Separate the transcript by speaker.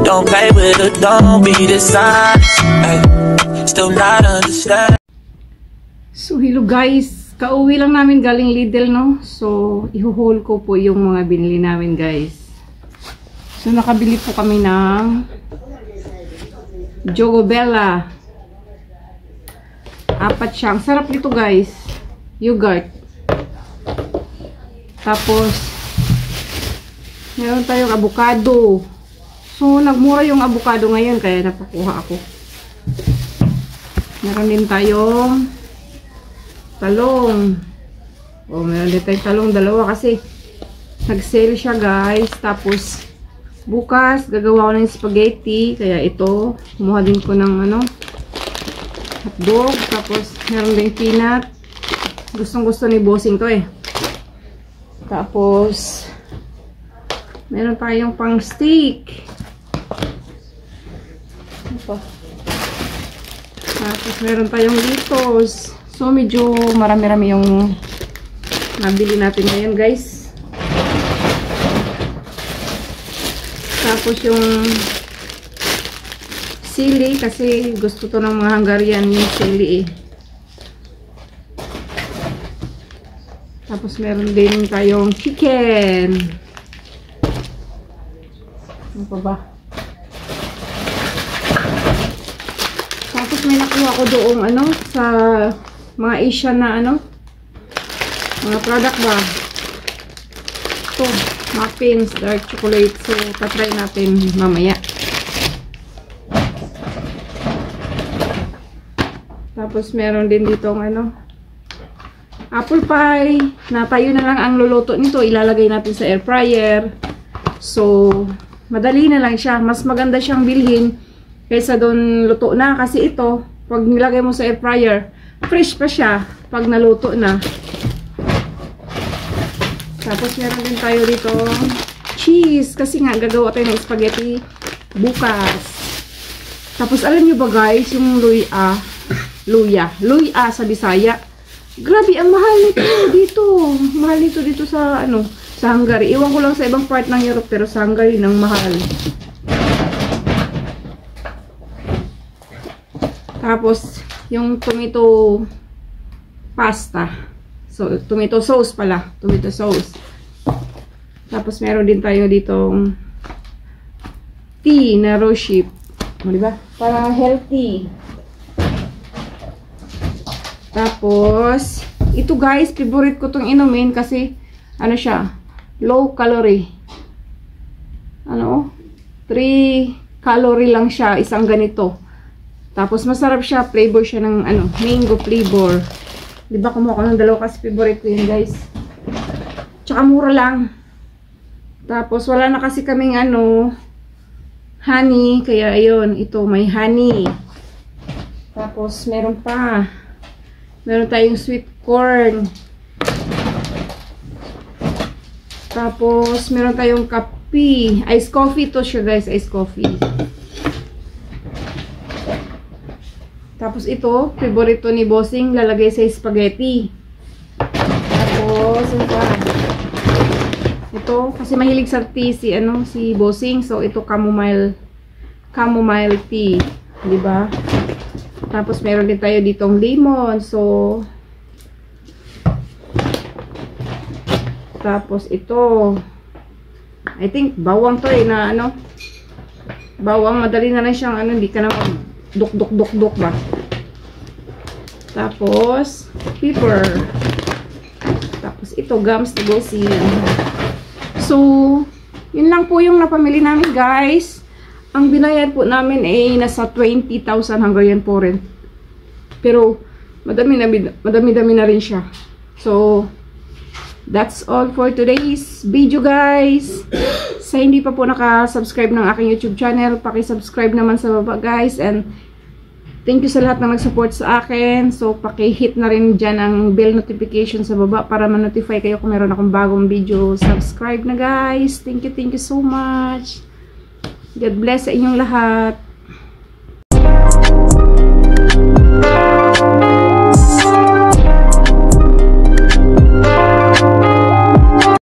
Speaker 1: Don't play with her, don't be dishonest. Ay, still not understand.
Speaker 2: So hello guys, kauwi lang namin galing Lidl, no? So ihuhol ko po yung mga binili namin guys. So nakabili po kami ng Jogobella. Apat siya. Ang sarap nito guys. Yogurt. Tapos meron tayong avocado. So nagmura yung avocado ngayon kaya napakuha ako. Meron din tayong talong. Meron din tayong talong dalawa kasi nag-sale siya guys. Tapos bukas gagawa ko ng spaghetti kaya ito kumuha din ko ng hotdog. Tapos meron din peanut. Gustong gusto ni bossing to eh. Tapos meron tayong pang steak. Tapos meron tayong litos. So medyo marami-rami yung nabili natin ngayon guys. Tapos yung sili kasi gusto to ng mga Hungarian yung sili eh. Tapos meron din tayong chicken. Ano pa ba? Tapos may nakuha ko doong sa mga Asian na mga product ba? Ito, muffins, dark chocolate. So, tatry natin mamaya. Tapos meron din dito apple pie. Na tayo na lang ang luluto nito. Ilalagay natin sa air fryer. So, madali na lang siya. Mas maganda siyang bilhin kaysa doon luto na. Kasi ito, pag nilagay mo sa air fryer, fresh pa siya pag naluto na. Tapos meron din tayo dito cheese. Kasi nga, gagawa tayo ng spaghetti bukas. Tapos alam nyo ba guys, yung luya sa Bisaya. Grabe, ang mahal nito dito. Mahal nito dito sa sa Hungary. Iwan ko lang sa ibang part ng Europe, pero sa Hungary nang mahal. Tapos yung tomato pasta. So tomato sauce pala, tomato sauce. Tapos meron din tayo ditong tea na Roship. Di ba? Para healthy. Tapos, ito guys, favorite ko itong inumin kasi, siya, low calorie. 3 calorie lang siya, isang ganito. Tapos, masarap siya, flavor siya ng, mango flavor. Diba, kumuha ko ng dalawa kasi favorite ko yun guys. Tsaka mura lang. Tapos, wala na kasi kaming, honey, kaya ayun, ito, may honey. Tapos, meron pa. Meron tayong sweet corn. Tapos, meron tayong kape. Ice coffee to siya guys. Ice coffee. Tapos, ito, favorito ni bossing. Lalagay sa spaghetti. Tapos, ito, kasi mahilig sa tea si bossing. So, ito, chamomile tea. Diba? Tapos, meron din tayo ditong lemon. So, tapos, ito. I think, bawang to na bawang, madali na lang siyang hindi ka na duk ba. Tapos, pepper. Tapos, ito, gums to go see. So, yun lang po yung napamili namin, guys. Ang binayad po namin ay nasa 20,000 Hungarian forint. Pero, madami-dami na rin siya. So, that's all for today's video guys. Sa hindi pa po naka-subscribe ng aking YouTube channel, paki-subscribe naman sa baba guys. And thank you sa lahat na nag-support sa akin. So, paki-hit na rin dyan ang bell notification sa baba para ma-notify kayo kung meron akong bagong video. Subscribe na guys. Thank you so much. God bless sa inyong lahat.